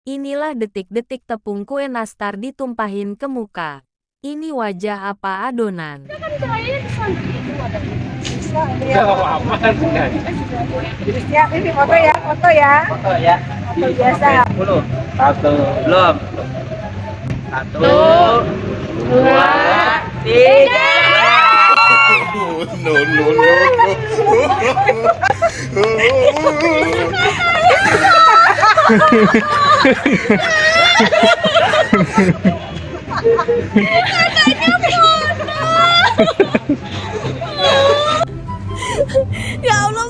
Inilah detik-detik tepung kue nastar ditumpahin ke muka. Ini wajah apa adonan? Kan cahayanya kesana itu ada. Bisa ini Enggak ya. apa-apa kan. Jadi siap ini foto ya, foto ya. Foto ya. Foto biasa. 10. Satu. Belum. Satu. Dua. Tiga. No, no, no, Ya Allah,